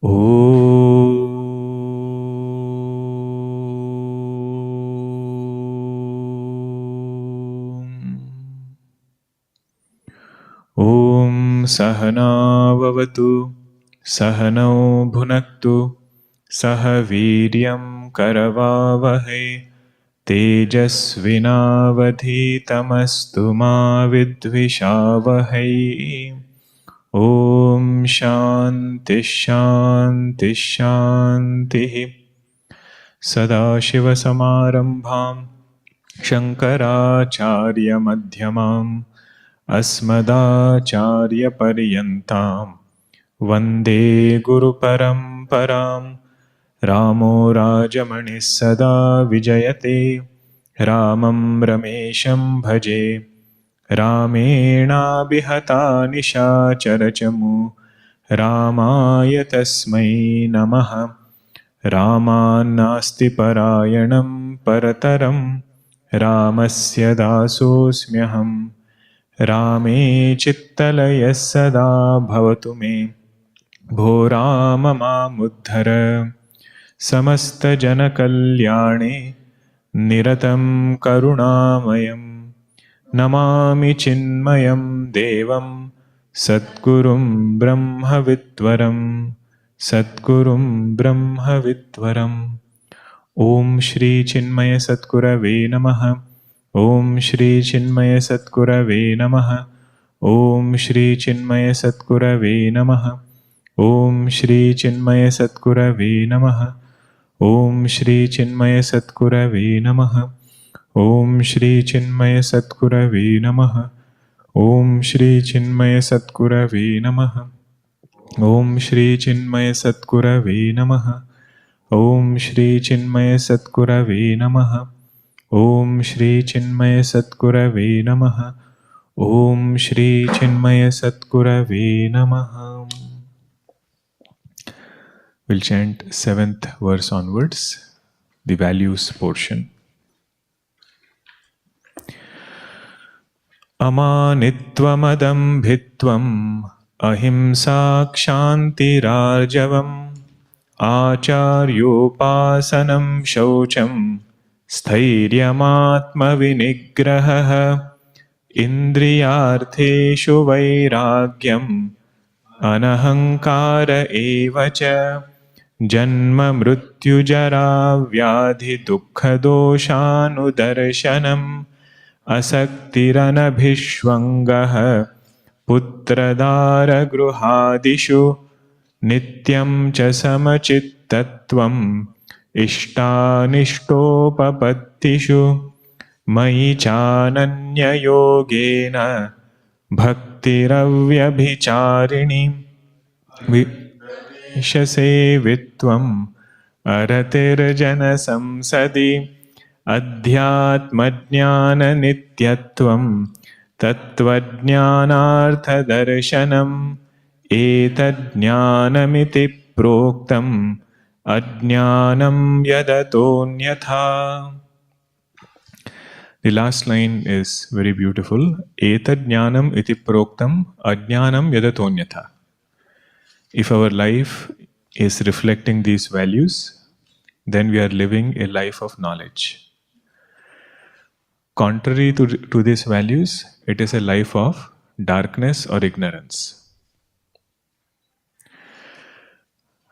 Om Sahana Vavatu Sahanau Bhunaktu Saha Viryam Karavavahai Tejasvinavadhitamastu ma vidvishavahai. Om Shanti Shanti Shanti. Sadashiva Samarambham Shankaracharya Madhyamam Asmadacharya Paryantam Vande Guru Paramparam. Ramo Rajamani Sada Vijayate Ramam Ramesham Bhaje Ramena Bihata Nishacharachamu Ramaya Tasmai Namaha. Ramanasti Parayanam Parataram Ramasya Dasosmyaham. Rame Chittalaya Sada Bhavatu Me Bho Rama Mamuddhara. Samasta Jana Kalyane Niratam Karunamayam Namami Chinmayam Devam Satgurum Brahma Vidvaram Satgurum Brahma Vidvaram. Om Shri Chinmaya Satgurave Namaha. Om Shri Chinmaya Satgurave Namaha. Om Shri Chinmaya Satgurave Namaha. Om Shri Chinmaya Satgurave Namaha. Om Shri Chinmaya Satgurave Namaha. Om Shri Chinmaya Satgurave Namaha. Om Shri Chinmaya Satgurave Namaha. Om Shri Chinmaya Satgurave Namaha. Om Shri Chinmaya Satgurave Namaha. Om Shri Chinmaya Satgurave Namaha. Om Shri Chinmaya Satgurave Namaha. We'll chant 7th verse onwards, the values portion. Amanitvam adambhitvam ahimsa kshantirarjavam acharyopasanam shaucham Sthairyam Atmavinigrahah Indriyartheshu Vairagyam Anahankara evacha Janma mrityu jara vyadhi dukkha doshanudarshanam Asaktiranabhishvangah putradara gruhadishu Nityam cha samachittatvam Ishtanishtopapadtishu Mayi chananya yogena Bhaktiravyabhicharini Vishase vitvam Aratirjana samsadi Adhyatmajnana nityatvam Tattvajnanartha darshanam Etadjnanamiti proktam Ajnanam yadatonyatha. The last line is very beautiful. Etadjnanam iti proktam ajnanam yadatonyatha. If our life is reflecting these values, then we are living a life of knowledge. Contrary to these values, it is a life of darkness or ignorance.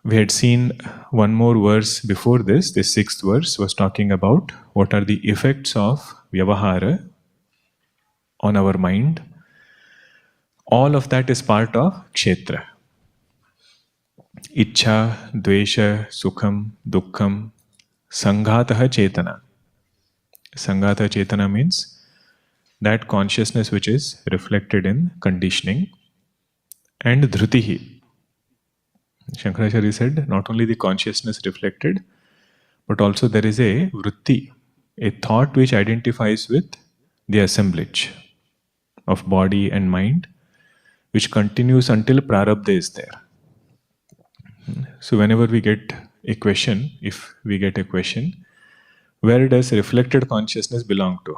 We had seen one more verse before this. The 6th verse was talking about what are the effects of vyavahara on our mind. All of that is part of kshetra. Ichha, dvesha, sukham, dukkham, sanghataha chetana. Sanghataha chetana means that consciousness which is reflected in conditioning. And dhrutihi. Shankaracharya said not only the consciousness reflected, but also there is a vritti, a thought which identifies with the assemblage of body and mind, which continues until prarabdha is there. So whenever we get a question, if we get a question, where does reflected consciousness belong to?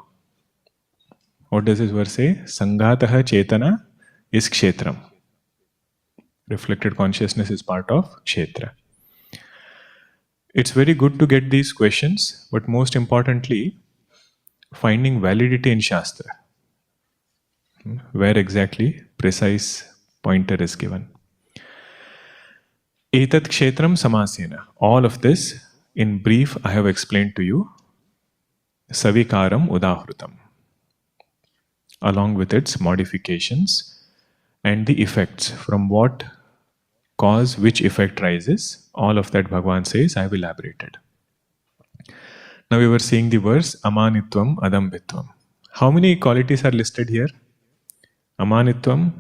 What does this verse say? Sanghataha chetana is kshetram. Reflected consciousness is part of Kshetra. It's very good to get these questions, but most importantly, finding validity in Shastra, where exactly precise pointer is given. Etat kshetram samasena. All of this, in brief, I have explained to you. Savikaram udahrutam, along with its modifications and the effects, from what cause which effect rises. All of that Bhagavan says, I have elaborated. Now we were seeing the verse Amanitvam Adambitvam. How many qualities are listed here? Amanitvam,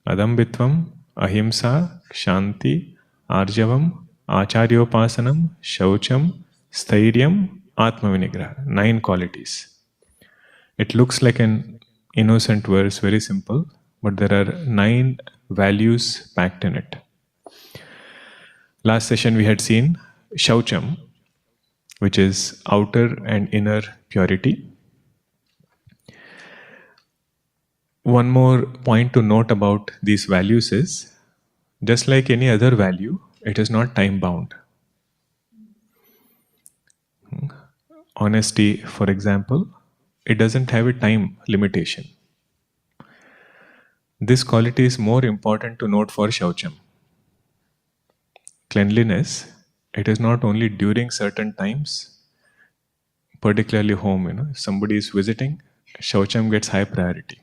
Adambitvam, Ahimsa, Shanti, Arjavam, Acharyopasanam, Shaucham, Sthairyam, Atmavinigrahah. 9 qualities. It looks like an innocent verse, very simple, but there are 9 values packed in it. Last session we had seen Shaucham, which is outer and inner purity. One more point to note about these values is, just like any other value, it is not time bound. Honesty, for example, it doesn't have a time limitation. This quality is more important to note for Shaucham. Cleanliness, it is not only during certain times, particularly home, if somebody is visiting, Shaucham gets high priority.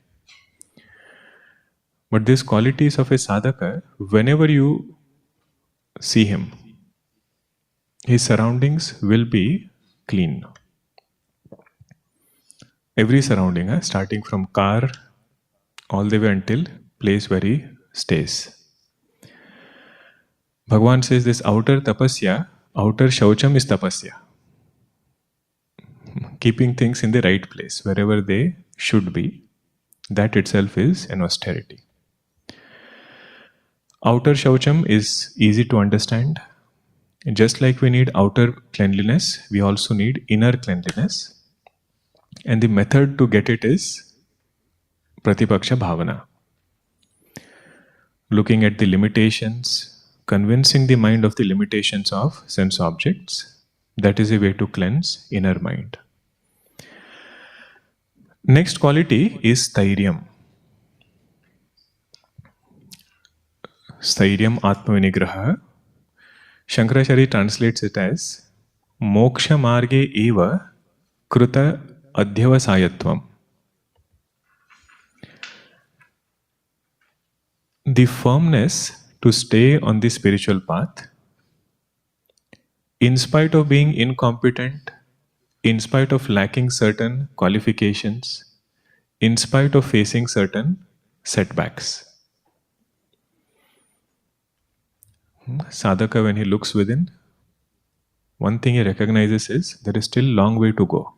But these qualities of a sadhaka, whenever you see him, his surroundings will be clean. Every surrounding, starting from car all the way until place where he stays. Bhagavan says this outer tapasya, outer shaucham is tapasya. Keeping things in the right place, wherever they should be, that itself is an austerity. Outer shaucham is easy to understand. Just like we need outer cleanliness, we also need inner cleanliness. And the method to get it is Pratipaksha Bhavana. Looking at the limitations, convincing the mind of the limitations of sense objects, that is a way to cleanse inner mind. Next quality is Sthairyam. Sthairyam Atmavinigrahah. Shankaracharya translates it as Moksha Marge Eva Kruta Adhyavasayatvam. The firmness to stay on the spiritual path, in spite of being incompetent, in spite of lacking certain qualifications, in spite of facing certain setbacks. Sadhaka, when he looks within, one thing he recognizes is there is still a long way to go.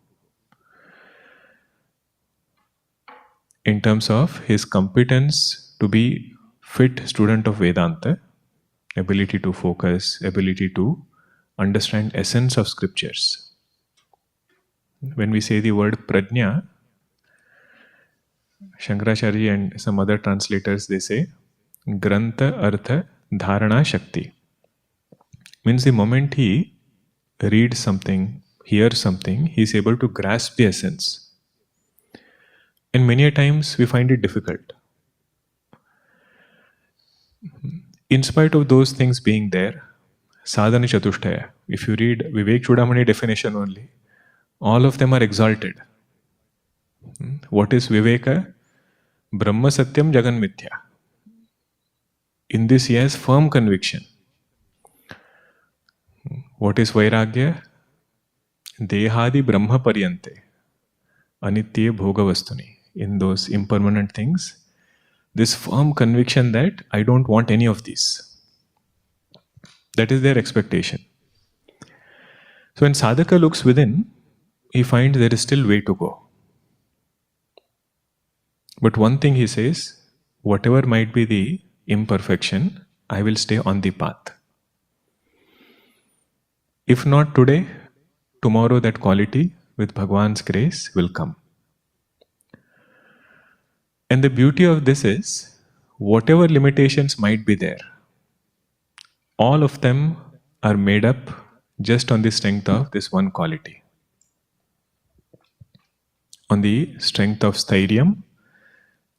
In terms of his competence to be fit student of Vedanta, ability to focus, ability to understand essence of scriptures. When we say the word prajna, Shankaracharya and some other translators, they say grantha artha dharana shakti. Means the moment he reads something, hears something, he is able to grasp the essence. And many a times we find it difficult. In spite of those things being there, sadhana chatushtaya, if you read Vivek Chudamani definition only, all of them are exalted. What is Viveka? Brahma Satyam Jagan Mithya. In this he has firm conviction. What is Vairagya? Dehadi Brahma Paryante. Anitya Bhogavastuni. In those impermanent things, this firm conviction that I don't want any of these. That is their expectation. So when sadhaka looks within, he finds there is still way to go. But one thing he says, whatever might be the imperfection, I will stay on the path. If not today, tomorrow that quality with Bhagwan's grace will come. And the beauty of this is, whatever limitations might be there, all of them are made up just on the strength of this one quality. On the strength of Sthairyam,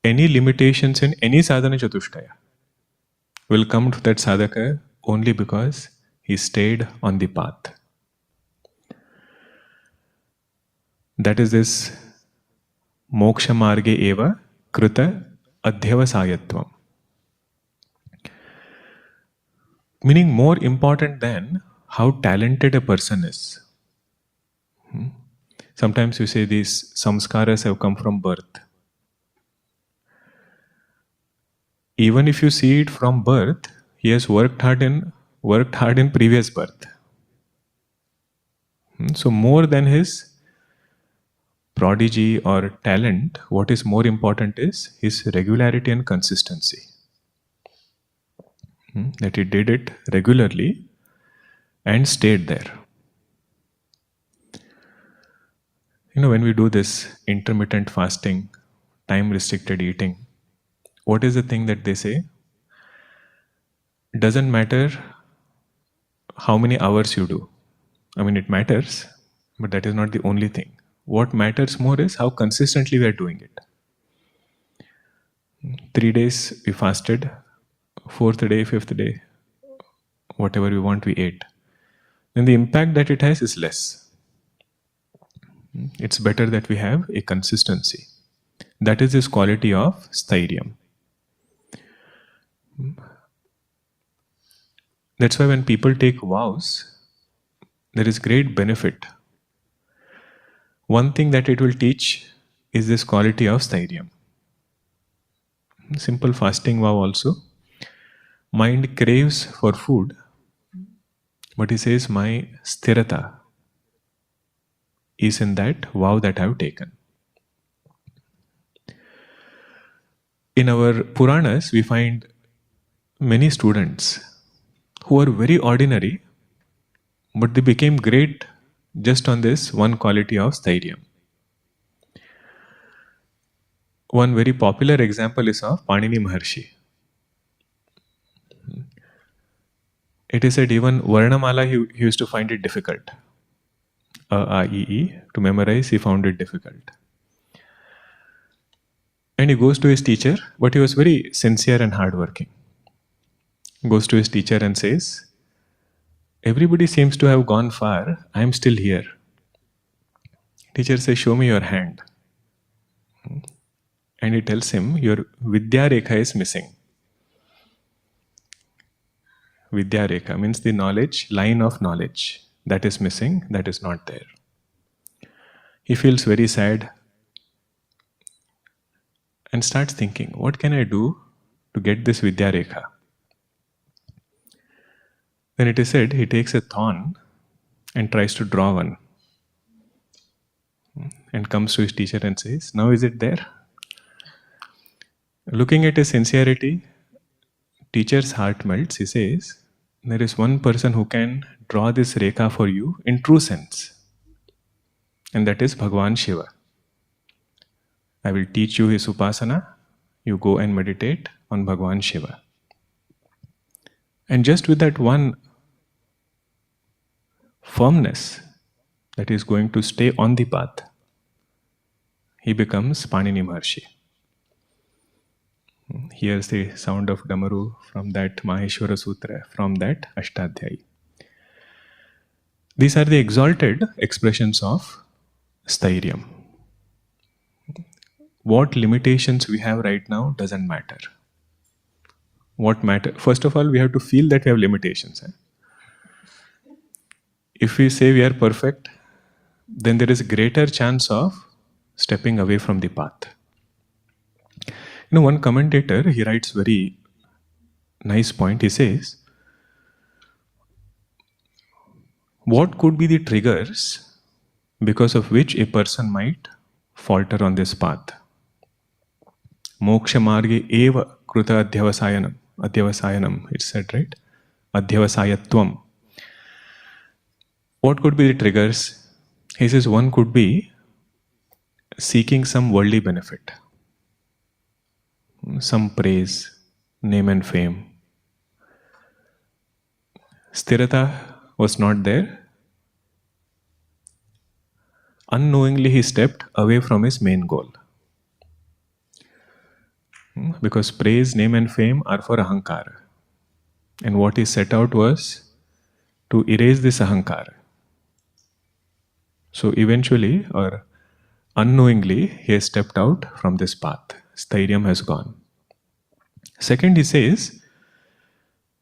any limitations in any sadhana chatushtaya will come to that sadhaka only because he stayed on the path. That is this moksha marge eva kruta adhyavasayatvam. Meaning more important than how talented a person is. Sometimes you say these samskaras have come from birth. Even if you see it from birth, he has worked hard in previous birth. So more than his prodigy or talent, what is more important is his regularity and consistency. That he did it regularly and stayed there. When we do this intermittent fasting, time restricted eating, what is the thing that they say? Doesn't matter how many hours you do. I mean, it matters, but that is not the only thing. What matters more is how consistently we are doing it. 3 days we fasted, 4th day, 5th day, whatever we want we ate. Then the impact that it has is less. It's better that we have a consistency. That is this quality of Sthairyam. That's why when people take vows, there is great benefit. One thing that it will teach is this quality of Sthairyam. Simple fasting vow also. Mind craves for food, but he says, my sthirata is in that vow that I have taken. In our Puranas, we find many students who are very ordinary, but they became great just on this one quality of Sthairyam. One very popular example is of Panini Maharshi. It is said even Varnamala he used to find it difficult. A, I, E, to memorize, he found it difficult. And he goes to his teacher, but he was very sincere and hardworking. Goes to his teacher and says, everybody seems to have gone far, I am still here. Teacher says, show me your hand. And he tells him, your Vidya Rekha is missing. Vidya Rekha means the knowledge, line of knowledge. That is missing, that is not there. He feels very sad and starts thinking, what can I do to get this Vidya Rekha? Then it is said, he takes a thorn and tries to draw one. And comes to his teacher and says, now is it there? Looking at his sincerity, teacher's heart melts. He says, there is one person who can draw this Rekha for you in true sense. And that is Bhagavan Shiva. I will teach you his upasana. You go and meditate on Bhagavan Shiva. And just with that one firmness that is going to stay on the path, he becomes Panini Maharshi. Hears the sound of Damaru from that Maheshwara Sutra, from that Ashtadhyayi. These are the exalted expressions of Sthairyam. What limitations we have right now doesn't matter. What matter? First of all, we have to feel that we have limitations. If we say we are perfect, then there is a greater chance of stepping away from the path. One commentator, he writes very nice point. He says, what could be the triggers because of which a person might falter on this path? Moksha marge eva kruta adhyavasayanam. Adhyavasayanam, it's said, right? Adhyavasayatvam. What could be the triggers? He says one could be seeking some worldly benefit, some praise, name and fame. Sthirata was not there. Unknowingly, he stepped away from his main goal. Because praise, name, and fame are for Ahankara. And what he set out was to erase this Ahankara. So eventually, or unknowingly, he has stepped out from this path. Sthairyam has gone. Second, he says,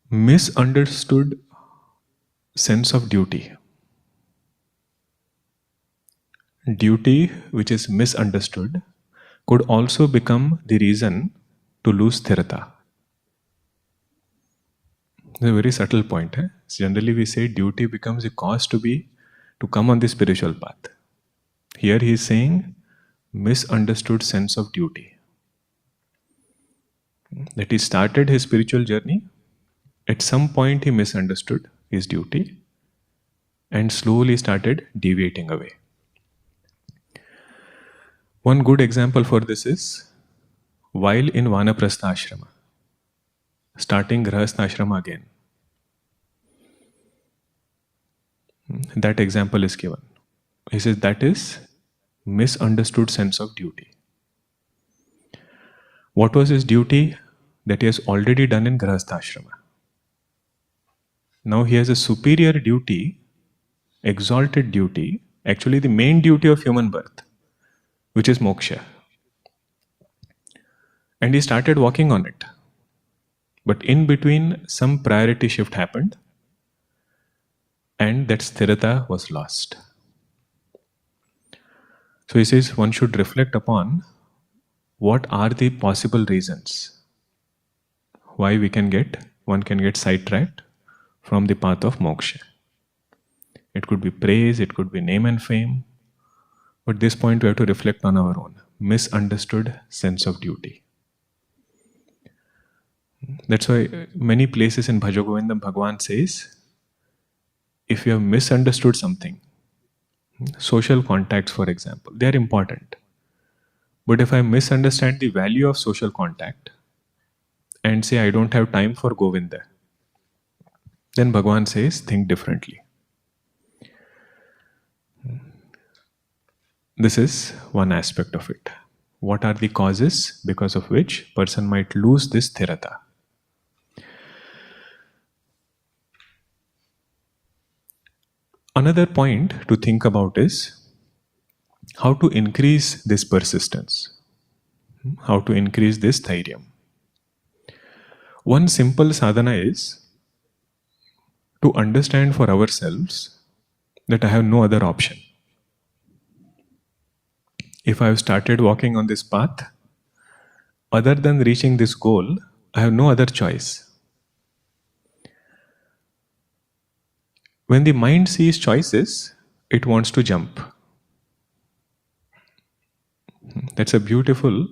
misunderstood sense of duty. Duty, which is misunderstood, could also become the reason to lose sthirata. It's a very subtle point. Generally, we say duty becomes a cause to come on the spiritual path. Here he is saying misunderstood sense of duty. That he started his spiritual journey. At some point, he misunderstood his duty and slowly started deviating away. One good example for this is while in Vanaprastha ashrama, starting Grahastha ashrama again. That example is given. He says that is misunderstood sense of duty. What was his duty? That he has already done in Grahastha ashrama. Now he has a superior duty, exalted duty, actually the main duty of human birth, which is moksha. And he started walking on it. But in between, some priority shift happened, and that sthirata was lost. So he says one should reflect upon what are the possible reasons why one can get sidetracked from the path of moksha. It could be praise, it could be name and fame, but at this point we have to reflect on our own misunderstood sense of duty. That's why many places in Bhaja Govindam Bhagavan says, if you have misunderstood something, social contacts for example, they are important. But if I misunderstand the value of social contact and say I don't have time for Govinda, then Bhagavan says think differently. This is one aspect of it. What are the causes because of which person might lose this sthirata? Another point to think about is how to increase this persistence, how to increase this Sthairyam. One simple sadhana is to understand for ourselves that I have no other option. If I have started walking on this path, other than reaching this goal, I have no other choice. When the mind sees choices, it wants to jump. That's a beautiful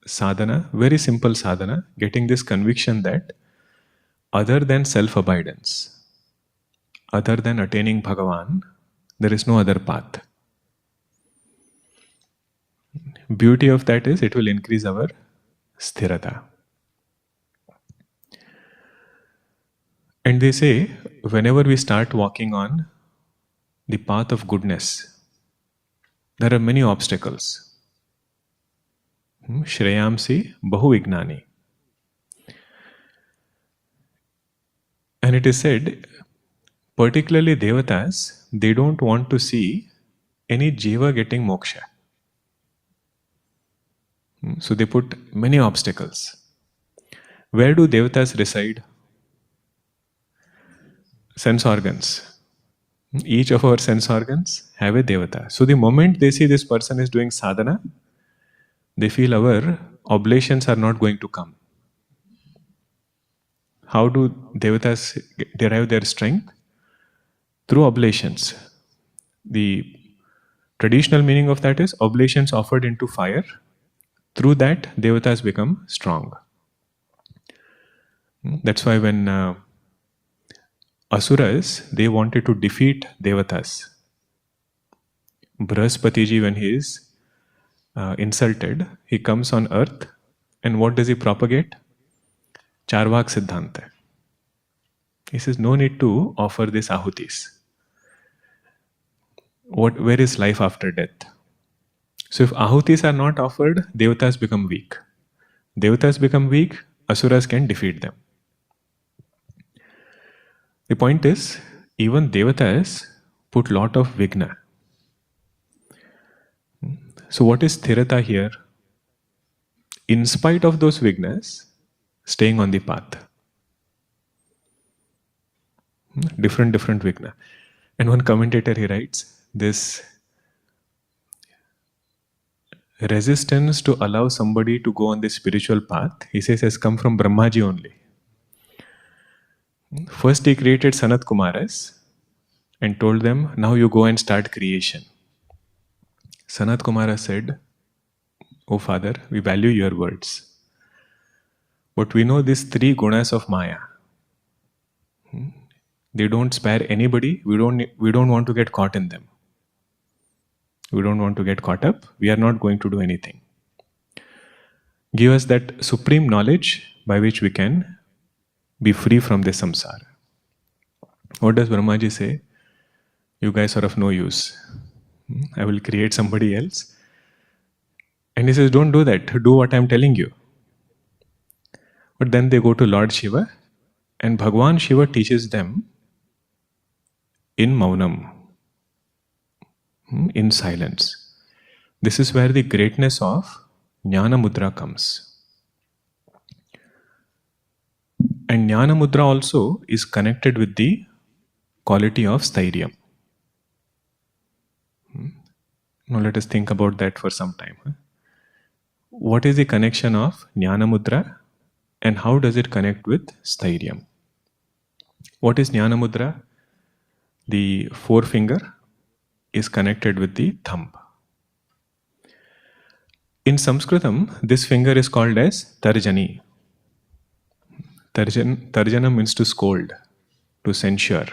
sadhana, very simple sadhana, getting this conviction that other than self-abidance, other than attaining Bhagavan, there is no other path. Beauty of that is it will increase our sthirata. And they say, whenever we start walking on the path of goodness, there are many obstacles. Shreyamsi bahu vignani. And it is said, particularly devatas, they don't want to see any jiva getting moksha. So they put many obstacles. Where do devatas reside? Sense organs. Each of our sense organs have a devata. So the moment they see this person is doing sadhana, they feel our oblations are not going to come. How do devatas derive their strength? Through oblations. The traditional meaning of that is oblations offered into fire. Through that, devatas become strong. That's why when Asuras, they wanted to defeat devatas. Brahaspatiji, when he is insulted, he comes on earth, and what does he propagate? Charvak Siddhanta. He says, no need to offer these ahutis. Where is life after death? So if ahutis are not offered, devatas become weak. Devatas become weak, asuras can defeat them. The point is, even devatas put lot of vigna. So what is sthirata here? In spite of those vignas, staying on the path. Different vigna. And one commentator, he writes, this resistance to allow somebody to go on this spiritual path, he says, has come from Brahmaji only. First he created Sanat Kumaras and told them, now you go and start creation. Sanat Kumara said, oh father, we value your words. But we know these three gunas of Maya. They don't spare anybody. We don't want to get caught in them. We don't want to get caught up. We are not going to do anything. Give us that supreme knowledge by which we can be free from this samsara. What does Brahmaji say? You guys are of no use. I will create somebody else. And he says, don't do that. Do what I am telling you. But then they go to Lord Shiva, and Bhagwan Shiva teaches them in maunam, in silence. This is where the greatness of Jnana Mudra comes. And Jnana Mudra also is connected with the quality of Sthairyam. Now let us think about that for some time. What is the connection of Jnana Mudra and how does it connect with Sthairyam? What is Jnana Mudra? The forefinger is connected with the thumb. In Sanskritam, this finger is called as Tarjani. Tarjana means to scold, to censure.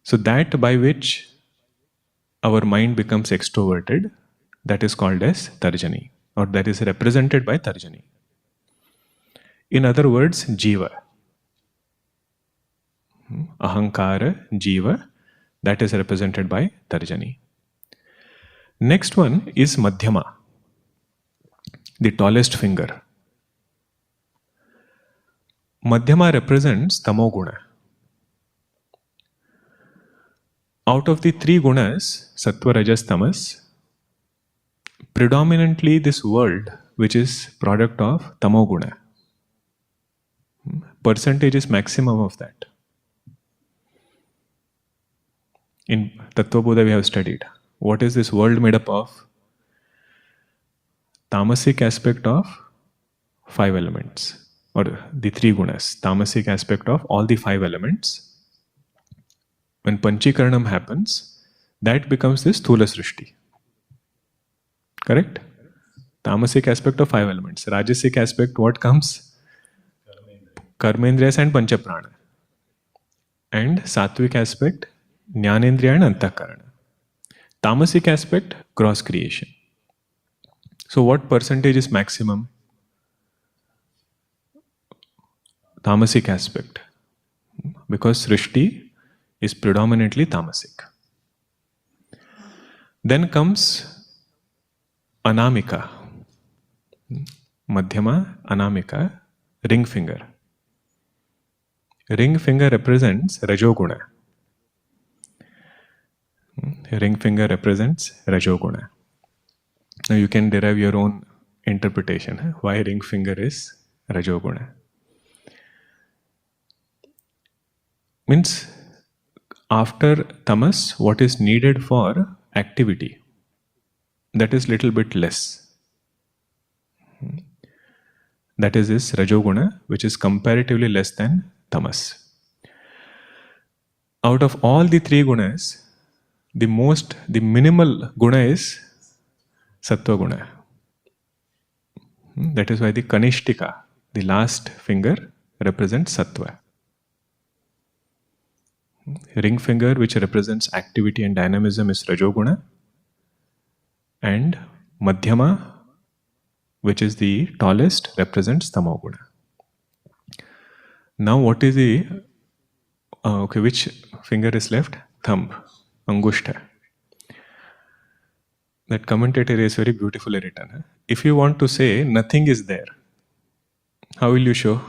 So that by which our mind becomes extroverted, that is called as Tarjani, or that is represented by Tarjani. In other words, Jiva. Ahankara, Jiva, that is represented by Tarjani. Next one is Madhyama, the tallest finger. Madhyama represents Tamoguna. Out of the three gunas, Sattva, Rajas, Tamas, predominantly this world, which is product of Tamoguna. Percentage is maximum of that. In Tattva Bodha we have studied. What is this world made up of? Tamasic aspect of 5 elements, or the 3 gunas. Tamasic aspect of all the 5 elements. When Panchikaranam happens, that becomes this Sthula Srishti. Correct? Tamasic aspect of 5 elements. Rajasic aspect, what comes? Karmendriyas and Panchaprana. And Sattvic aspect, Jnanendriya and Antakarana. Tamasic aspect, gross creation. So what percentage is maximum? Tamasic aspect. Because Srishti is predominantly tamasic. Then comes Anamika. Madhyama, Anamika, ring finger. Ring finger represents Rajoguna. Ring finger represents Rajoguna. Now you can derive your own interpretation. Why ring finger is Rajoguna? Means after tamas, what is needed for activity, that is little bit less. That is this Rajoguna, which is comparatively less than tamas. Out of all the 3 gunas, the minimal guna is Sattva guna. That is why the Kanishtika, the last finger, represents Sattva. Ring finger, which represents activity and dynamism, is Rajoguna. And Madhyama, which is the tallest, represents Tamoguna. Now, what is the okay? Which finger is left? Thumb, Angushta. That commentator is very beautifully written. Huh? If you want to say nothing is there, how will you show?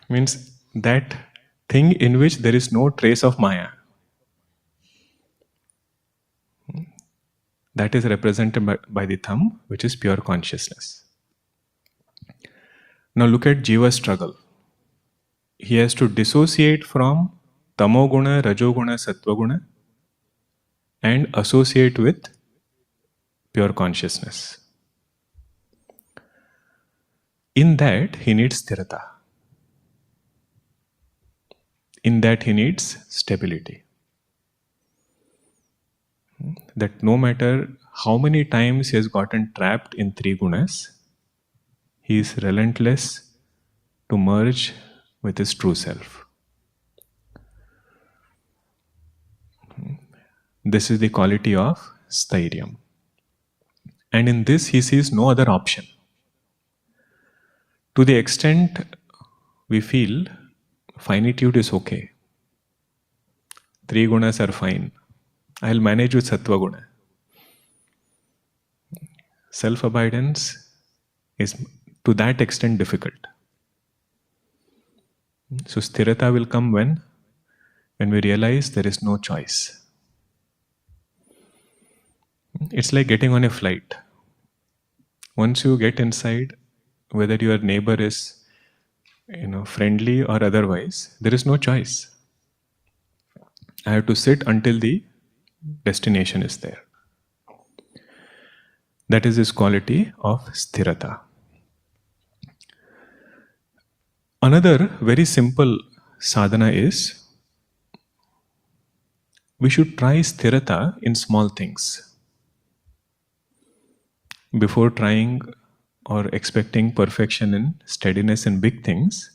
Means that thing in which there is no trace of Maya. That is represented by the thumb, which is pure consciousness. Now look at Jiva's struggle. He has to dissociate from tamoguna, rajoguna, sattvaguna and associate with pure consciousness. In that, he needs sthirata. In that, he needs stability. That no matter how many times he has gotten trapped in three gunas, he is relentless to merge with his true self. This is the quality of Sthairyam. And in this, he sees no other option. To the extent we feel finitude is okay, three gunas are fine, I'll manage with sattva guna. Self-abidance is to that extent difficult. So sthirata will come when we realize there is no choice. It's like getting on a flight. Once you get inside, whether your neighbor is friendly or otherwise, there is no choice. I have to sit until the destination is there. That is this quality of sthirata. Another very simple sadhana is we should try sthirata in small things. Before trying or expecting perfection and steadiness in big things,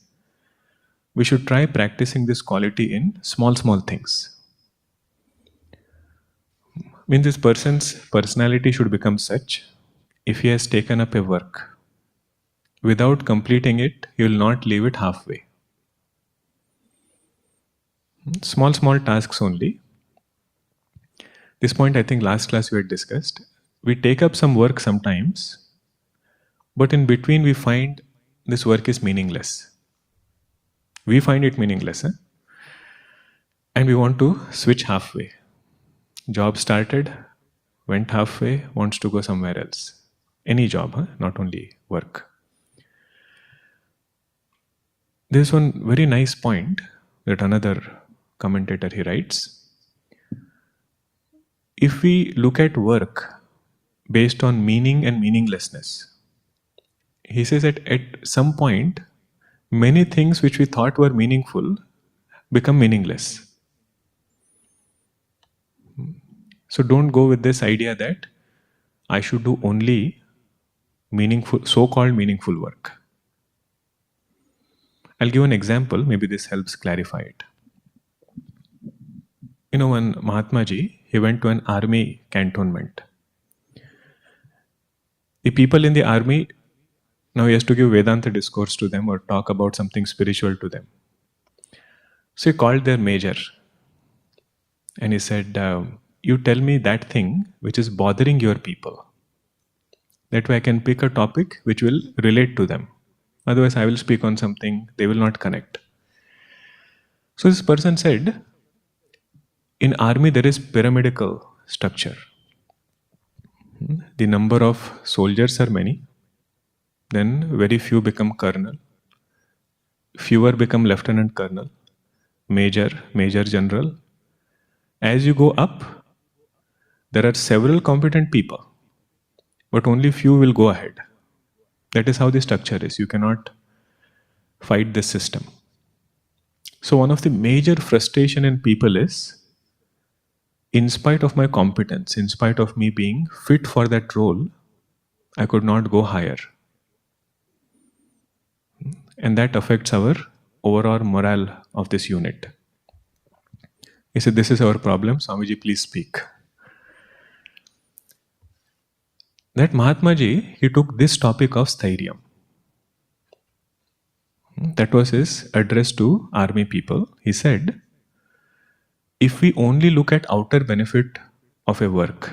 we should try practicing this quality in small things. Means this person's personality should become such, if he has taken up a work, without completing it, he will not leave it halfway. Small tasks only. This point I think last class we had discussed. We take up some work sometimes, but in between we find this work is meaningless. We find it meaningless, and we want to switch halfway. Job started, went halfway, wants to go somewhere else. Any job, not only work. There's one very nice point that another commentator he writes. If we look at work based on meaning and meaninglessness, he says that at some point, many things which we thought were meaningful become meaningless. So don't go with this idea that I should do only meaningful, so-called meaningful work. I'll give an example, maybe this helps clarify it. When Mahatma Ji, he went to an army cantonment. The people in the army, now he has to give Vedanta discourse to them or talk about something spiritual to them. So he called their major and he said, you tell me that thing which is bothering your people. That way I can pick a topic which will relate to them. Otherwise I will speak on something, they will not connect. So this person said, in army there is pyramidical structure. The number of soldiers are many, then very few become colonel, fewer become lieutenant colonel, major general. As you go up, there are several competent people, but only few will go ahead. That is how the structure is. You cannot fight this system. So one of the major frustration in people is, in spite of my competence, in spite of me being fit for that role, I could not go higher. And that affects our overall morale of this unit. He said, this is our problem. Swamiji, please speak. That Mahatma Ji, he took this topic of Sthairyam. That was his address to army people. He said, if we only look at outer benefit of a work,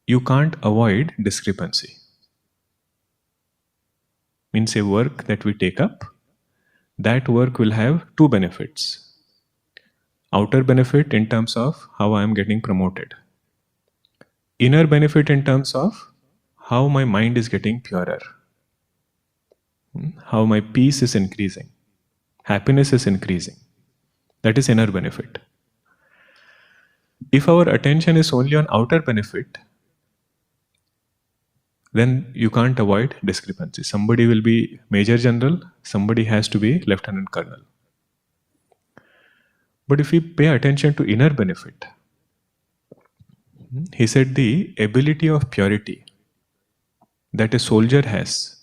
you can't avoid discrepancy. Means a work that we take up, that work will have two benefits. Outer benefit in terms of how I am getting promoted. Inner benefit in terms of how my mind is getting purer. How my peace is increasing. Happiness is increasing. That is inner benefit. If our attention is only on outer benefit, then you can't avoid discrepancy. Somebody will be Major General, somebody has to be Lieutenant Colonel. But if we pay attention to inner benefit, he said the ability of purity that a soldier has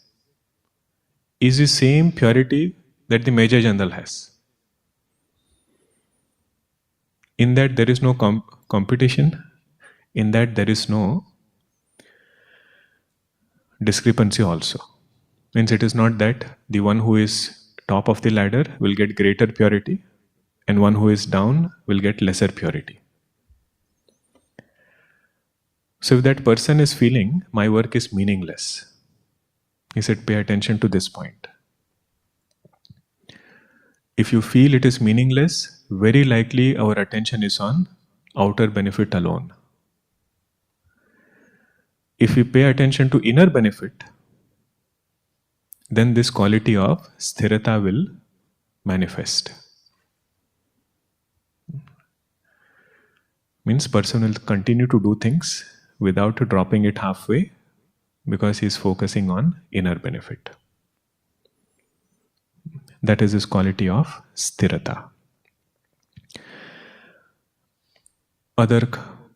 is the same purity that the Major General has. In that there is no competition, in that there is no discrepancy also. Means it is not that the one who is top of the ladder will get greater purity and one who is down will get lesser purity. So if that person is feeling my work is meaningless, he said pay attention to this point. If you feel it is meaningless, very likely our attention is on outer benefit alone. If we pay attention to inner benefit, then this quality of sthirata will manifest. Means person will continue to do things without dropping it halfway because he is focusing on inner benefit. That is his quality of sthirata. Other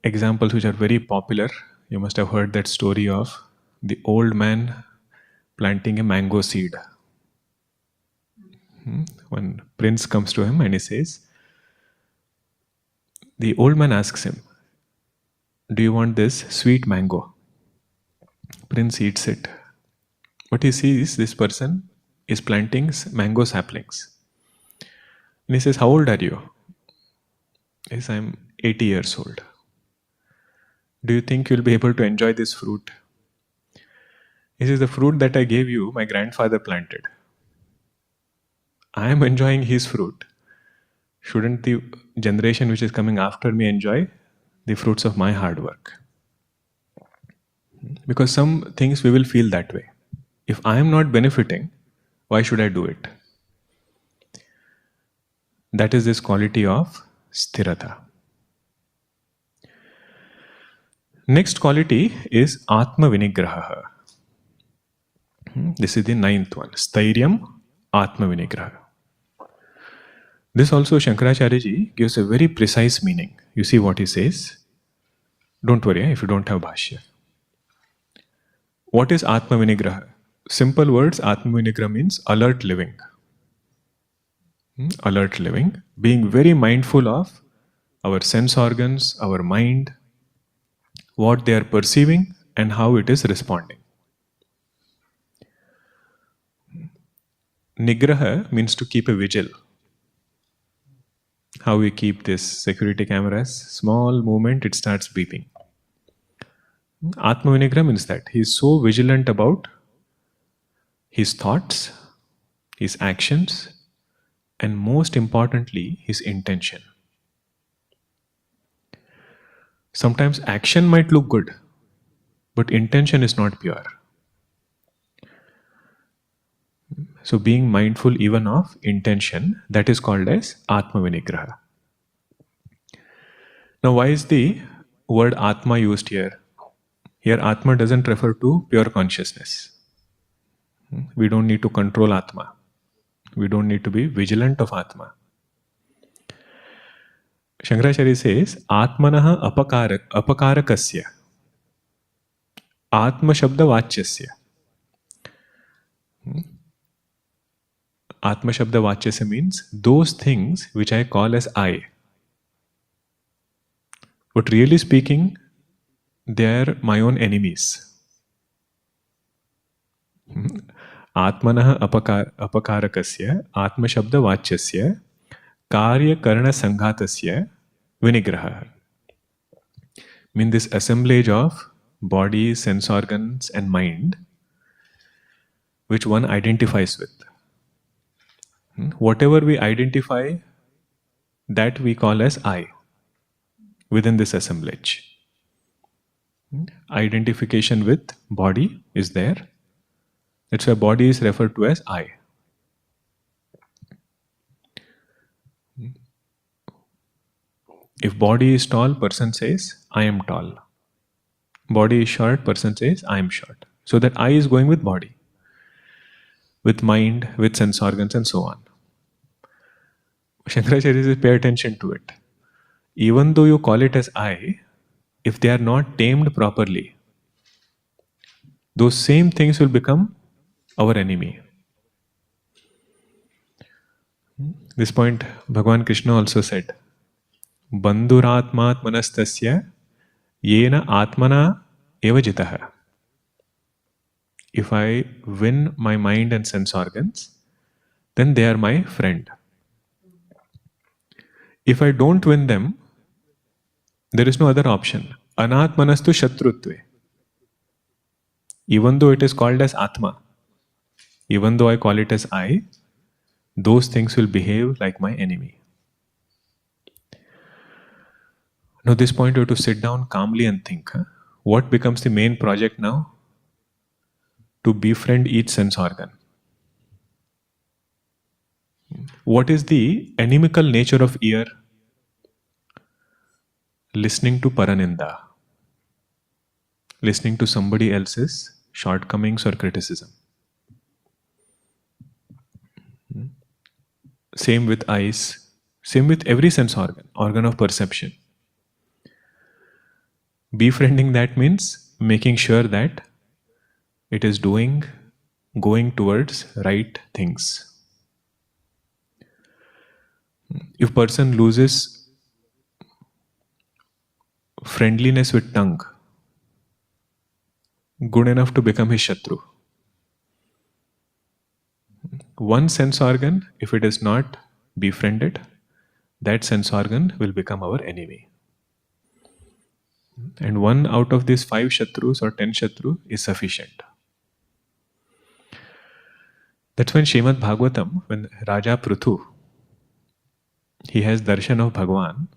examples which are very popular, you must have heard that story of the old man planting a mango seed. When prince comes to him and he says, the old man asks him, do you want this sweet mango? Prince eats it. But he sees this person is planting mango saplings. And he says, how old are you? He says, I'm 80 years old. Do you think you'll be able to enjoy this fruit? He says, the fruit that I gave you, my grandfather planted. I am enjoying his fruit. Shouldn't the generation which is coming after me enjoy the fruits of my hard work? Because some things we will feel that way. If I am not benefiting, why should I do it? That is this quality of sthirata. Next quality is Atmavinigrahah. This is the ninth one. Sthairyam, Atmavinigrahah. This also Shankaracharya ji gives a very precise meaning. You see what he says? Don't worry if you don't have Bhashya. What is Atmavinigrahah? Simple words, Atmavinigrahah means alert living. Alert living. Being very mindful of our sense organs, our mind, what they are perceiving and how it is responding. Nigraha means to keep a vigil. How we keep this security cameras, small movement, it starts beeping. Atmavinigrahah means that he is so vigilant about his thoughts, his actions, and most importantly, his intention. Sometimes action might look good, but intention is not pure. So being mindful even of intention, that is called as Atmavinigrahah. Now why is the word Atma used here? Here Atma doesn't refer to pure consciousness. We don't need to control Atma. We don't need to be vigilant of Atma. Shankaracharya says, Atmanaha apakarakasya Atma Shabda Vachyasya. Atma Shabda Vachyasya means those things which I call as I. But really speaking, they are my own enemies. Atmanah apakarakasya Atmashabda vachyasya Karya Karana Sanghatasya vinigraha. Mean this assemblage of body, sense organs, and mind, which one identifies with. Whatever we identify, that we call as I within this assemblage. Identification with body is there. That's why body is referred to as I. If body is tall, person says, I am tall. Body is short, person says, I am short. So that I is going with body, with mind, with sense organs, and so on. Shankaracharya says, pay attention to it. Even though you call it as I, if they are not tamed properly, those same things will become our enemy. This point, Bhagavan Krishna also said, Bandhuratmatmanastasya yena atmana eva jitaha. If I win my mind and sense organs, then they are my friend. If I don't win them, there is no other option. Anatmanastu shatrutve. Even though it is called as Atma, even though I call it as I, those things will behave like my enemy. Now, this point you have to sit down calmly and think. What becomes the main project now? To befriend each sense organ. What is the inimical nature of ear? Listening to paraninda. Listening to somebody else's shortcomings or criticism. Same with eyes. Same with every sense organ, organ of perception. Befriending that means making sure that it is going towards right things. If person loses friendliness with tongue, good enough to become his Shatru. One sense organ, if it is not befriended, that sense organ will become our enemy. And one out of these 5 Shatrus or 10 Shatru is sufficient. That's when Srimad Bhagavatam, when Raja Prithu, he has darshan of Bhagavan,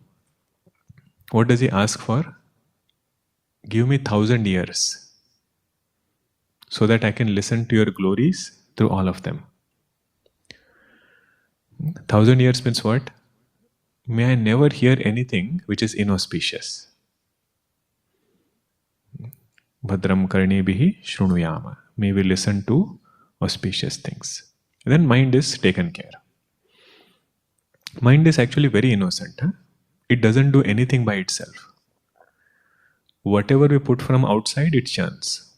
what does he ask for? Give me 1,000 years so that I can listen to your glories through all of them. 1,000 years means what? May I never hear anything which is inauspicious. Bhadram karnebihi shrunuyama. May we listen to auspicious things. Then mind is taken care. Mind is actually very innocent. It doesn't do anything by itself. Whatever we put from outside, it churns.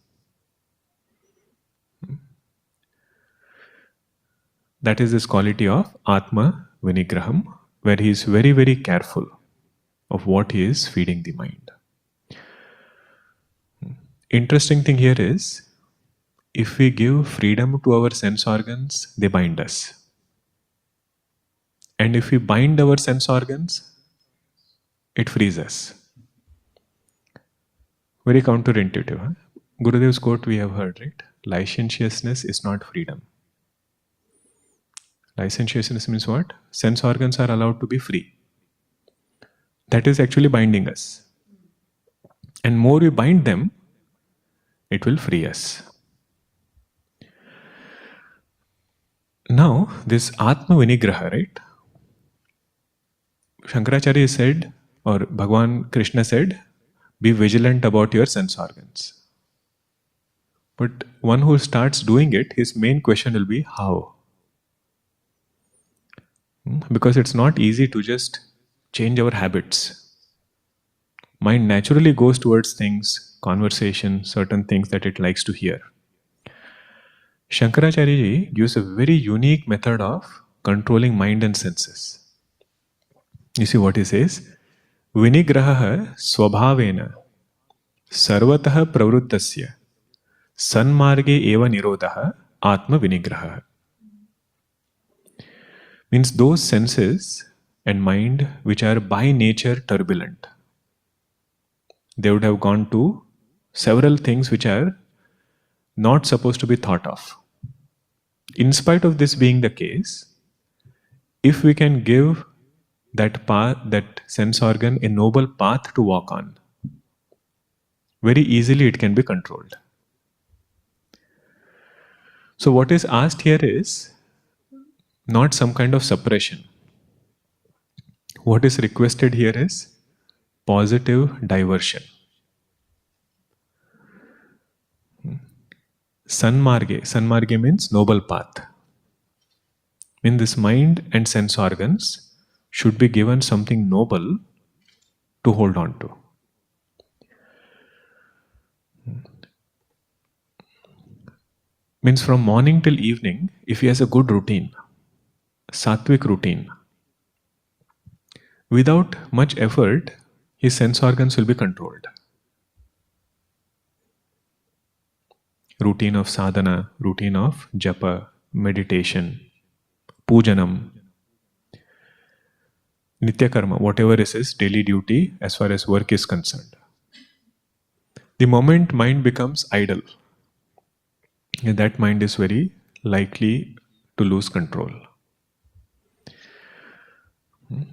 That is this quality of Atmavinigraham, where he is very, very careful of what he is feeding the mind. Interesting thing here is, if we give freedom to our sense organs, they bind us. And if we bind our sense organs, it frees us. Very counterintuitive. Huh? Gurudev's quote we have heard, right? Licentiousness is not freedom. Licentiousness means what? Sense organs are allowed to be free. That is actually binding us. And more we bind them, it will free us. Now, this Atmavinigrahah, right? Shankaracharya said, or Bhagavan Krishna said, be vigilant about your sense organs. But one who starts doing it, his main question will be how? Because it's not easy to just change our habits. Mind naturally goes towards things, conversation, certain things that it likes to hear. Shankaracharya ji gives a very unique method of controlling mind and senses. You see what he says? Vinigraha swabhavena sarvatah pravrittasya sanmarge eva nirodha Atmavinigrahah. Means those senses and mind which are by nature turbulent. They would have gone to several things which are not supposed to be thought of. In spite of this being the case, if we can give that path, that sense organ, a noble path to walk on, very easily it can be controlled. So what is asked here is not some kind of suppression. What is requested here is positive diversion. Sanmarge means noble path. In this mind and sense organs should be given something noble to hold on to. Means from morning till evening, if he has a good routine, sattvic routine, without much effort, his sense organs will be controlled. Routine of sadhana, routine of japa, meditation, pujanam, nitya karma, whatever is his daily duty as far as work is concerned. The moment mind becomes idle, that mind is very likely to lose control.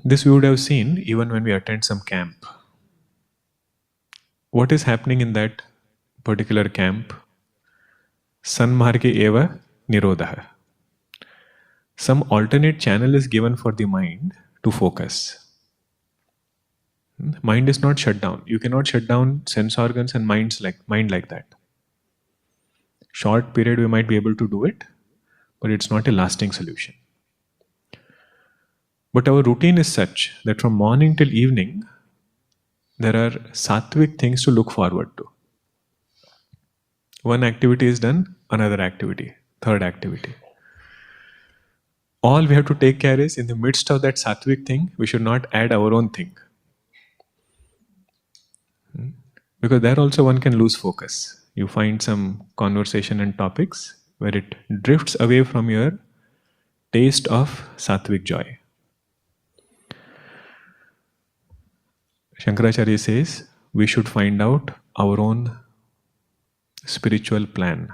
This we would have seen even when we attend some camp. What is happening in that particular camp? Sanmarge eva nirodha. Some alternate channel is given for the mind to focus. Mind is not shut down. You cannot shut down sense organs and mind like that. Short period we might be able to do it, but it's not a lasting solution. But our routine is such that from morning till evening, there are sattvic things to look forward to. One activity is done, another activity, third activity. All we have to take care is in the midst of that sattvic thing, we should not add our own thing. Because there also one can lose focus. You find some conversation and topics where it drifts away from your taste of sattvic joy. Shankaracharya says we should find out our own spiritual plan.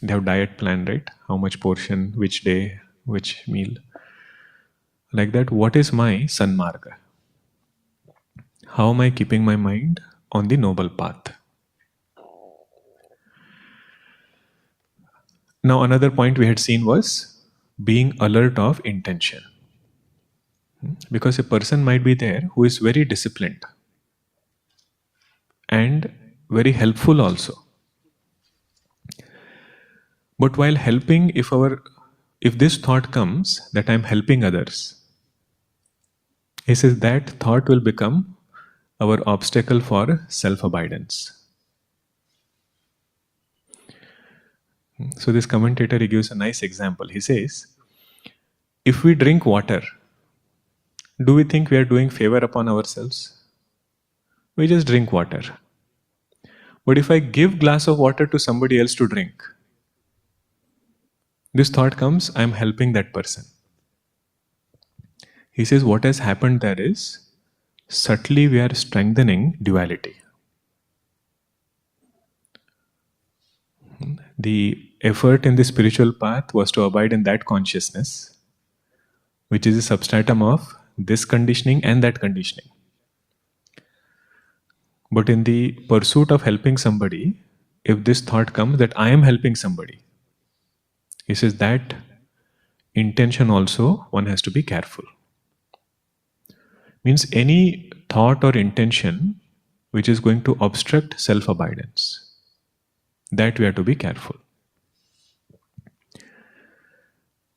They have diet plan, right? How much portion, which day, which meal. Like that, what is my sanmarga? How am I keeping my mind on the noble path? Now another point we had seen was being alert of intention. Because a person might be there who is very disciplined and very helpful also. But while helping, if this thought comes that I am helping others, he says that thought will become our obstacle for self-abidance. So this commentator, he gives a nice example. He says, if we drink water, do we think we are doing favor upon ourselves? We just drink water. But if I give glass of water to somebody else to drink, this thought comes, I am helping that person. He says what has happened there is, subtly we are strengthening duality. The effort in the spiritual path was to abide in that consciousness, which is a substratum of this conditioning and that conditioning. But in the pursuit of helping somebody, if this thought comes that I am helping somebody, he says that intention also one has to be careful. Means any thought or intention which is going to obstruct self-abidance, that we have to be careful.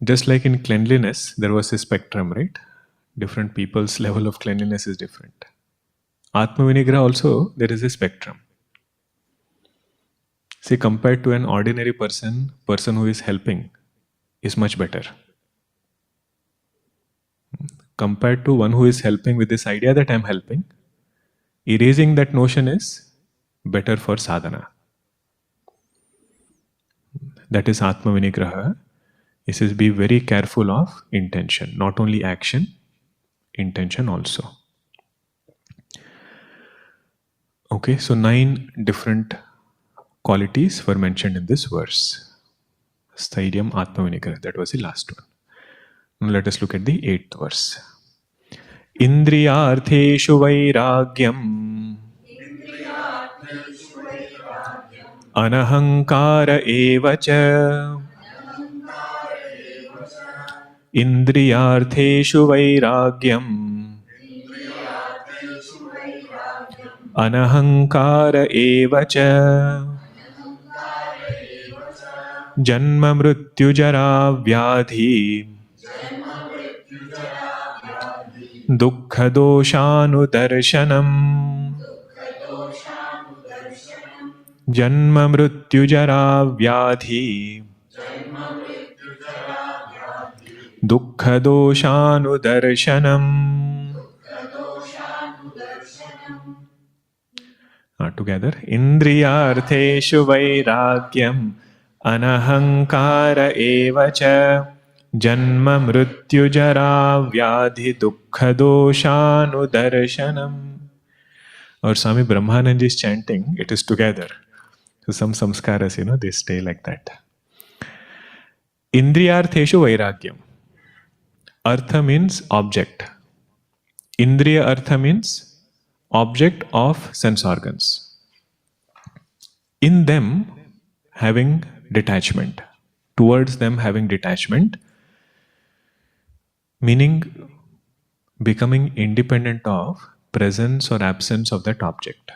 Just like in cleanliness, there was a spectrum, right? Different people's level of cleanliness is different. Atmavinigrahah also, there is a spectrum. See, compared to an ordinary person who is helping is much better. Compared to one who is helping with this idea that I am helping, erasing that notion is better for sadhana. that is Atmavinigrahah. He says, be very careful of intention, not only action, intention also. Okay, so 9 different qualities were mentioned in this verse. Sthairyam, Atmavinigrahah, that was the last one. Now let us look at the 8th verse. Indriyartheshu vairagyam Anahankara eva cha. Indriyartheshu vairagyam Anahankara eva cha. Janma mrityu jara vyadhi Dukkha doshanu darshanam. Janma mrityu jara vyadhi Dukkha doshanu darshanam. Together. Indriyartheshu vairagyam Anahankara eva cha. Janma mrityu jara vyadhi dukkha doshanu darshanam. Or Swami Brahmanand is chanting, it is together. So some samskaras, they stay like that. Indriyartheshu vairagyam. Artha means object. Indriya artha means object of sense organs. In them having detachment. Towards them having detachment. Meaning becoming independent of presence or absence of that object.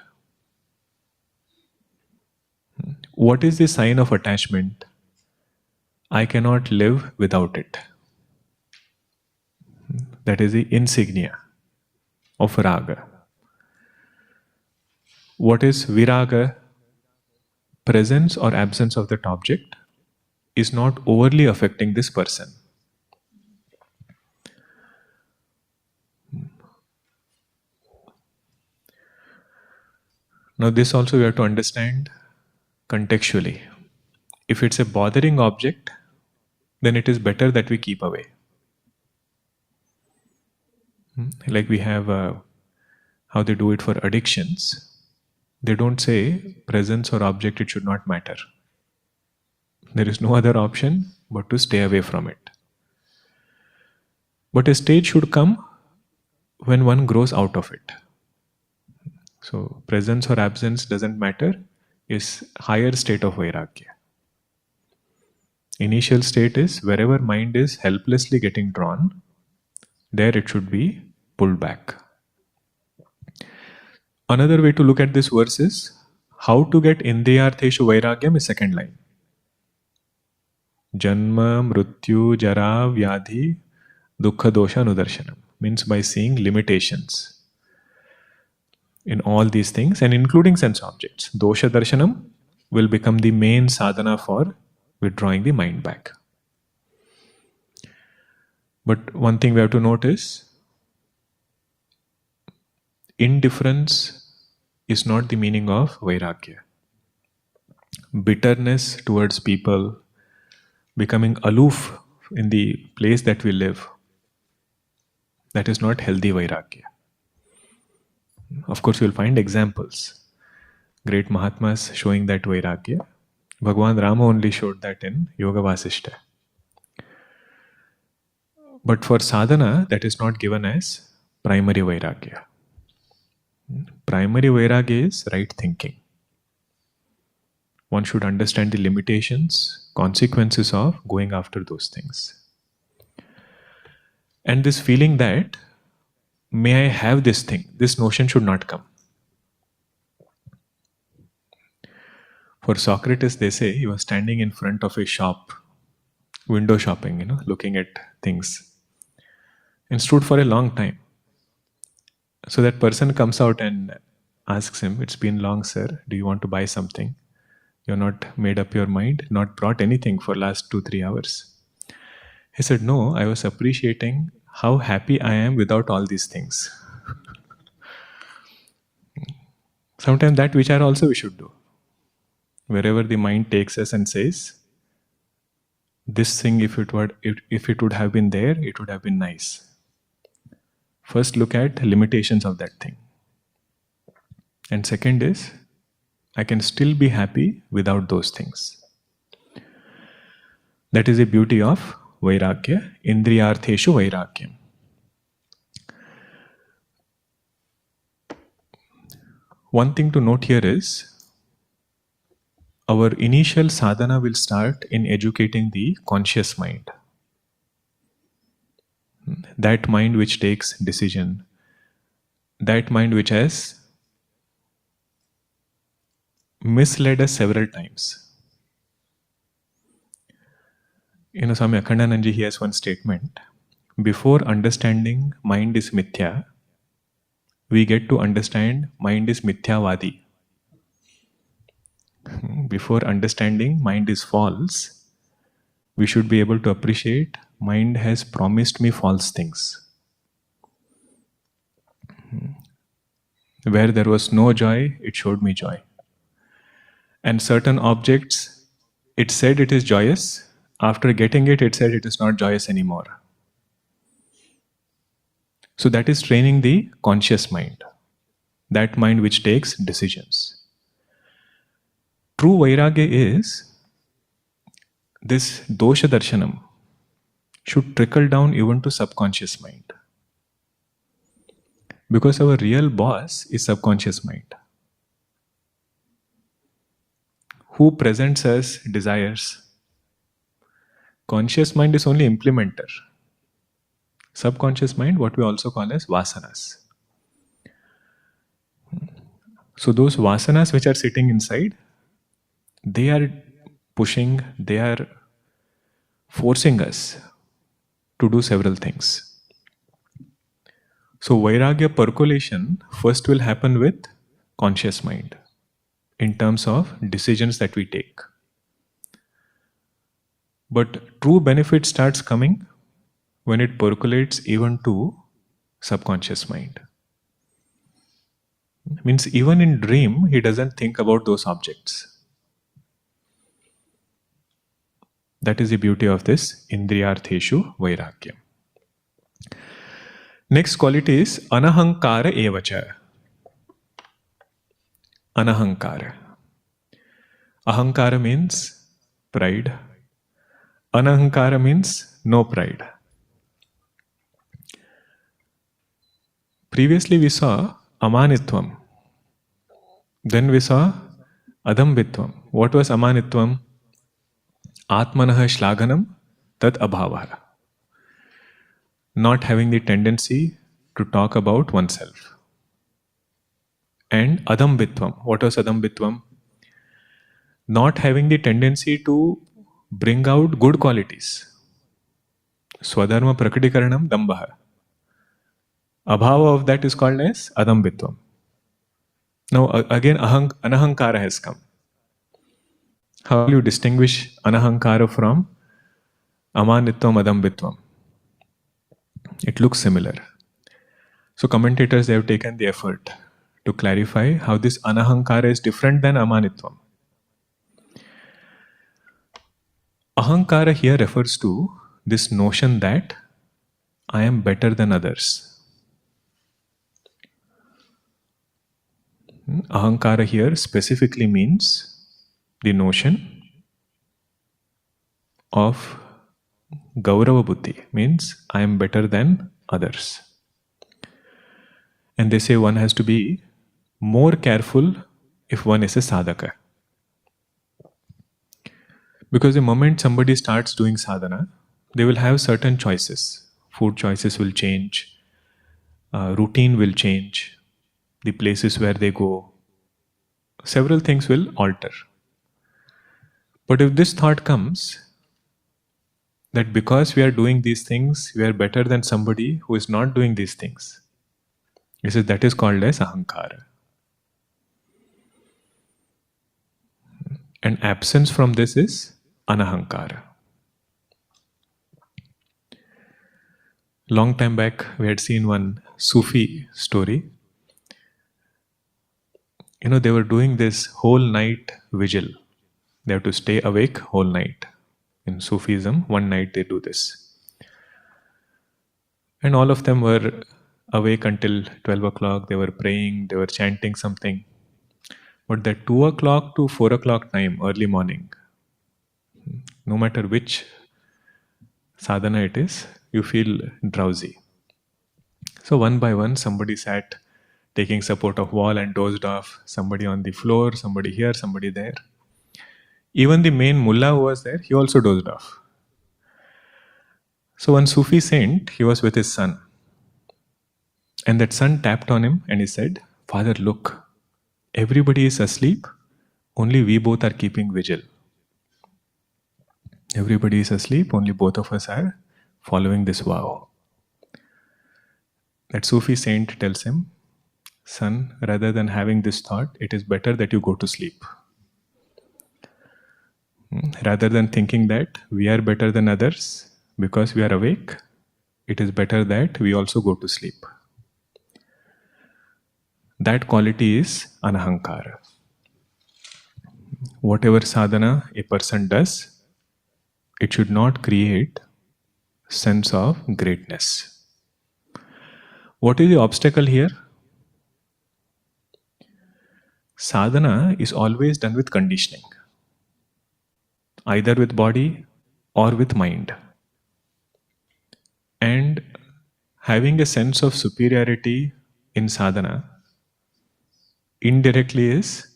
What is the sign of attachment? I cannot live without it. That is the insignia of raga. What is viraga? Presence or absence of that object is not overly affecting this person. Now this also we have to understand contextually. If it's a bothering object, then it is better that we keep away. Like we have how they do it for addictions. They don't say presence or object, it should not matter. There is no other option but to stay away from it. But a stage should come when one grows out of it. So presence or absence doesn't matter, is higher state of Vairagya. Initial state is wherever mind is helplessly getting drawn, there it should be pulled back. Another way to look at this verse is how to get Indriyartheshu Vairagyam is second line. Janma, Mrityu, Jara, Vyadhi, Dukkha, Dosha, Anudarshanam. Means by seeing limitations in all these things and including sense objects. Dosha Darshanam will become the main sadhana for withdrawing the mind back. But one thing we have to notice, indifference is not the meaning of Vairagya. Bitterness towards people, becoming aloof in the place that we live, that is not healthy Vairagya. Of course, you will find examples. Great Mahatmas showing that Vairagya. Bhagavan Rama only showed that in Yoga Vasishta. But for sadhana, that is not given as primary Vairagya. Primary Vairagya is right thinking. One should understand the limitations, consequences of going after those things. And this feeling that, may I have this thing, this notion should not come. For Socrates, they say he was standing in front of a shop, window shopping, looking at things, and stood for a long time. So that person comes out and asks him, it's been long, sir, do you want to buy something? You're not made up your mind, not brought anything for last 2-3 hours. He said, no, I was appreciating how happy I am without all these things. Sometimes that vichara also we should do. Wherever the mind takes us and says, This thing, if it would have been there, it would have been nice. First, look at limitations of that thing. And second is, I can still be happy without those things. That is the beauty of Vairagya, Indriyartheshu Vairagyam. One thing to note here is, our initial sadhana will start in educating the conscious mind. That mind which takes decision. That mind which has misled us several times. Swami Akhandananji, he has one statement. Before understanding mind is mithya, we get to understand mind is mithyavadi. Before understanding mind is false, we should be able to appreciate mind has promised me false things. Where there was no joy, it showed me joy. And certain objects, it said it is joyous. After getting it, it said it is not joyous anymore. So that is training the conscious mind. That mind which takes decisions. True Vairagya is, this dosha darshanam should trickle down even to subconscious mind. Because our real boss is subconscious mind. Who presents us desires? Conscious mind is only implementer. Subconscious mind, what we also call as vasanas. So those vasanas which are sitting inside, they are pushing, they are forcing us to do several things. So Vairagya percolation first will happen with conscious mind in terms of decisions that we take. But true benefit starts coming when it percolates even to subconscious mind. Means even in dream, he doesn't think about those objects. That is the beauty of this Indriyartheshu Vairagya. Next quality is Anahankara evacha. Anahankara. Ahankara means pride. Anahankara means no pride. Previously we saw amanitvam. Then we saw adambitvam. What was amanitvam? Atmanah shlaganam tat abhavaha. Not having the tendency to talk about oneself. And adambitvam. What was adambitvam? Not having the tendency to bring out good qualities. Swadharma prakatikaranam dambaha. Abhava of that is called as adambitvam. Now again anahankara has come. How will you distinguish anahankara from amanitvam, adambitvam? It looks similar. So commentators, they have taken the effort to clarify how this anahankara is different than amanitvam. Ahankara here refers to this notion that I am better than others. Ahankara here specifically means the notion of Gaurava Buddhi, means I am better than others. And they say one has to be more careful if one is a sadhaka. Because the moment somebody starts doing sadhana, they will have certain choices. Food choices will change, routine will change, the places where they go, several things will alter. But if this thought comes, that because we are doing these things, we are better than somebody who is not doing these things, he says that is called as ahankara. And absence from this is anahankara. Long time back, we had seen one Sufi story. They were doing this whole night vigil. They have to stay awake whole night. In Sufism, one night they do this. And all of them were awake until 12 o'clock. They were praying, they were chanting something. But that 2 o'clock to 4 o'clock time, early morning, no matter which sadhana it is, you feel drowsy. So one by one, somebody sat taking support of wall and dozed off. Somebody on the floor, somebody here, somebody there. Even the main mullah who was there, he also dozed off. So one Sufi saint, he was with his son. And that son tapped on him and he said, "Father, look, everybody is asleep, only we both are keeping vigil. Everybody is asleep, only both of us are following this vow." That Sufi saint tells him, "Son, rather than having this thought, it is better that you go to sleep. Rather than thinking that we are better than others because we are awake, it is better that we also go to sleep." That quality is Anahankara. Whatever sadhana a person does, it should not create sense of greatness. What is the obstacle here? Sadhana is always done with conditioning, either with body or with mind. And having a sense of superiority in sadhana indirectly is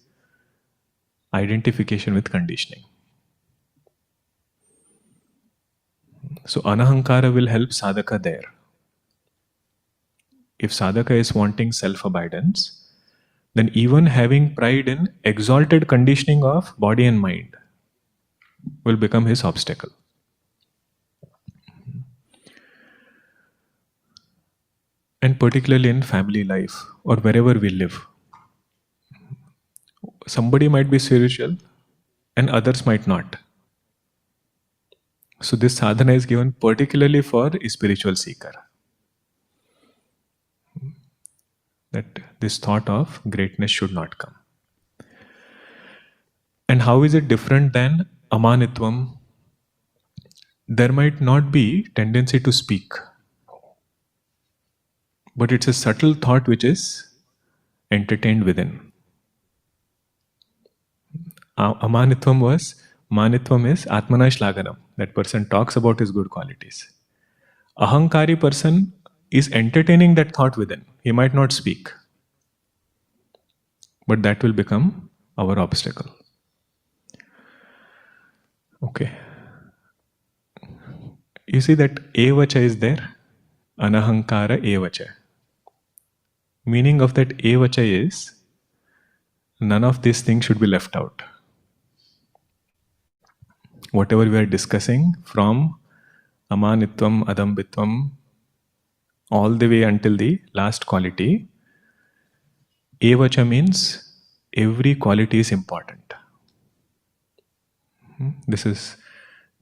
identification with conditioning. So Anahankara will help sadhaka there. If sadhaka is wanting self-abidance, then even having pride in exalted conditioning of body and mind will become his obstacle. And particularly in family life or wherever we live, somebody might be spiritual and others might not. So this sadhana is given particularly for a spiritual seeker. That this thought of greatness should not come. And how is it different than amanitvam? There might not be tendency to speak, but it's a subtle thought which is entertained within. Manitvam is Atmana Shlaganam. That person talks about his good qualities. Ahankari person is entertaining that thought within. He might not speak, but that will become our obstacle. Okay. You see that evacha is there. Anahankara evacha. Meaning of that evacha is none of these things should be left out. Whatever we are discussing from amanitvam, adambitvam, all the way until the last quality, evacha means every quality is important.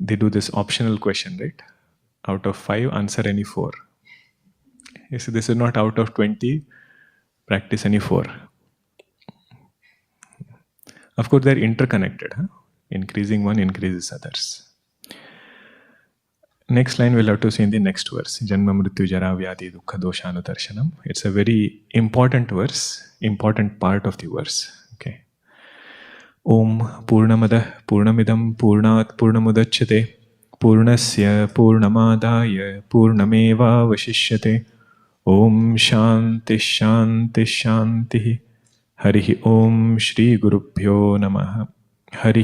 They do this optional question, right? Out of 5, answer any 4. You see, this is not out of 20, practice any 4. Of course, they are interconnected. Increasing one increases others. Next line we'll have to see in the next verse. Janma mrityu jara vyadi dukkha doshanudarshanam. It's a very important verse, important part of the verse. Okay. Om Purnamada Purnamidam Purnat Purnamudachyate Purnasya Purnamadaya Purnameva Vashishyate. Om Shanti Shanti Shanti. Harihi Om Shri Gurubhyo Namaha. Harihi